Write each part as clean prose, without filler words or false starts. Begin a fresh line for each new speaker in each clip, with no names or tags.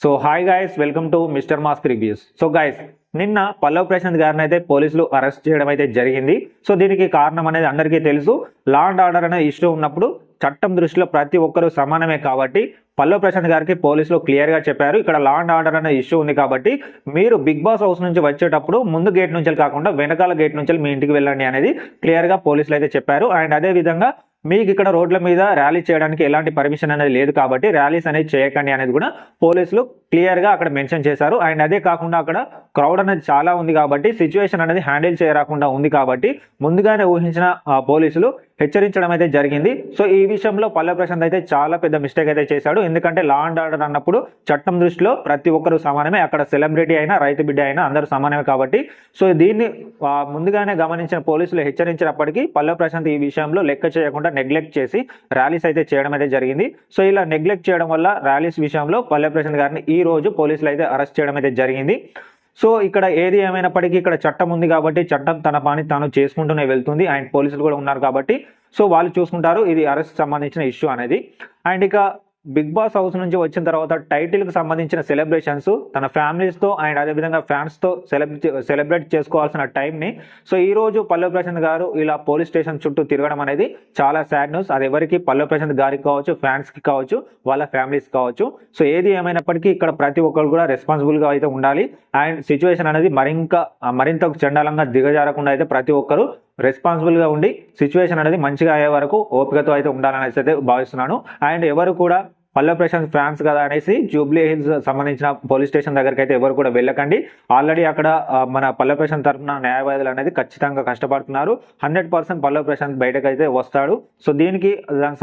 So hi guys, welcome to mister mask reviews. So guys, నిన్న పల్లవ్ ప్రశాంత్ గారిని అయితే పోలీసులు అరెస్ట్ చేయడం అయితే జరిగింది. సో దీనికి కారణం అనేది అందరికీ తెలుసు. లా అండ్ ఆర్డర్ అనే ఇష్యూ ఉన్నప్పుడు చట్టం దృష్టిలో ప్రతి ఒక్కరూ సమానమే కాబట్టి పల్లవ్ ప్రశాంత్ గారికి పోలీసులు క్లియర్గా చెప్పారు, ఇక్కడ లా అండ్ ఆర్డర్ అనే ఇష్యూ ఉంది కాబట్టి మీరు బిగ్ బాస్ హౌస్ నుంచి వచ్చేటప్పుడు ముందు గేట్ నుంచి కాకుండా వెనకాల గేట్ నుంచి మీ ఇంటికి వెళ్ళండి అనేది క్లియర్గా పోలీసులు అయితే చెప్పారు. అండ్ అదే విధంగా మీకు ఇక్కడ రోడ్ల మీద ర్యాలీ చేయడానికి ఎలాంటి పర్మిషన్ అనేది లేదు కాబట్టి ర్యాలీస్ అనేది చేయకండి అనేది కూడా పోలీసులు క్లియర్గా అక్కడ మెన్షన్ చేశారు. అండ్ అదే కాకుండా అక్కడ క్రౌడ్ అనేది చాలా ఉంది కాబట్టి సిచ్యువేషన్ అనేది హ్యాండిల్ చేయకుండా ఉంది కాబట్టి ముందుగానే ఊహించిన పోలీసులు హెచ్చరించడం అయితే జరిగింది. సో ఈ విషయంలో పల్లవ్ ప్రశాంత్ అయితే చాలా పెద్ద మిస్టేక్ అయితే చేశాడు. ఎందుకంటే లా అండ్ ఆర్డర్ అన్నప్పుడు చట్టం దృష్టిలో ప్రతి ఒక్కరు సమానమే, అక్కడ సెలబ్రిటీ అయినా రైతు బిడ్డ అయినా అందరూ సమానమే కాబట్టి సో దీన్ని ముందుగానే గమనించిన పోలీసులు హెచ్చరించినప్పటికీ పల్లవ్ ప్రశాంత్ ఈ విషయంలో లెక్క చేయకుండా నెగ్లెక్ట్ చేసి ర్యాలీస్ అయితే చేయడం అయితే జరిగింది. సో ఇలా నెగ్లెక్ట్ చేయడం వల్ల ర్యాలీస్ విషయంలో పల్లవ్ ప్రశాంత్ గారిని ఈ రోజు పోలీసులు అయితే అరెస్ట్ చేయడం అయితే జరిగింది. సో ఇక్కడ ఏది ఏమైనప్పటికీ ఇక్కడ చట్టం ఉంది కాబట్టి చట్టం తన పని తాను చేసుకుంటూనే వెళ్తుంది. అండ్ పోలీసులు కూడా ఉన్నారు కాబట్టి సో వాళ్ళు చూసుకుంటారు ఇది అరెస్ట్ సంబంధించిన ఇష్యూ అనేది. అండ్ ఇక బిగ్ బాస్ హౌస్ నుంచి వచ్చిన తర్వాత టైటిల్కి సంబంధించిన సెలబ్రేషన్స్ తన ఫ్యామిలీస్తో అండ్ అదేవిధంగా ఫ్యాన్స్తో సెలబ్రేట్ చేసుకోవాల్సిన టైంని సో ఈరోజు పల్లవ్ ప్రశాంత్ గారు ఇలా పోలీస్ స్టేషన్ చుట్టూ తిరగడం అనేది చాలా సాడ్ న్యూస్. అది ఎవరికి, పల్లవ్ ప్రశాంత్ గారికి కావచ్చు, ఫ్యాన్స్కి కావచ్చు, వాళ్ళ ఫ్యామిలీస్ కావచ్చు. సో ఏది ఏమైనప్పటికీ ఇక్కడ ప్రతి ఒక్కరు కూడా రెస్పాన్సిబుల్గా అయితే ఉండాలి. అండ్ సిచ్యువేషన్ అనేది మరింత చండాలంగా దిగజారకుండా అయితే ప్రతి ఒక్కరు రెస్పాన్సిబుల్గా ఉండి సిచ్యువేషన్ అనేది మంచిగా అయ్యే వరకు ఓపికతో అయితే ఉండాలని అయితే భావిస్తున్నాను. అండ్ ఎవరు కూడా పల్లవ్ ప్రశాంత్ ఫ్యాన్స్ కదా అనేసి జూబ్లీ హిల్స్ సంబంధించిన పోలీస్ స్టేషన్ దగ్గరికి అయితే ఎవరు కూడా వెళ్ళకండి. ఆల్రెడీ అక్కడ మన పల్లవ్ ప్రశాంత్ తరఫున న్యాయవాదులు అనేది ఖచ్చితంగా కష్టపడుతున్నారు. 100% పల్లవ్ ప్రశాంత్ బయటకు అయితే వస్తాడు. సో దానికి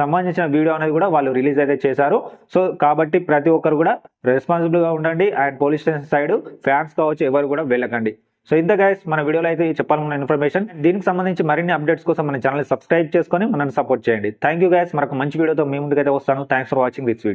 సంబంధించిన వీడియో అనేది కూడా వాళ్ళు రిలీజ్ అయితే చేశారు. సో కాబట్టి ప్రతి ఒక్కరు కూడా రెస్పాన్సిబుల్గా ఉండండి. And police station side fans కావచ్చు ఎవరు కూడా వెళ్ళకండి. సో ఇంత గైస్, మన వీడియోలో అయితే చెప్పాలనుకున్న ఇన్ఫర్మేషన్. దీనికి సంబంధించి మరిన్ని అప్డేట్స్ కోసం మన ఛానల్ సబ్స్క్రైబ్ చేసుకొని మనల్ని సపోర్ట్ చేయండి. Thank you guys. మరొక మంచి వీడియోతో మీ ముందుకైతే వస్తాను. Thanks for watching this video.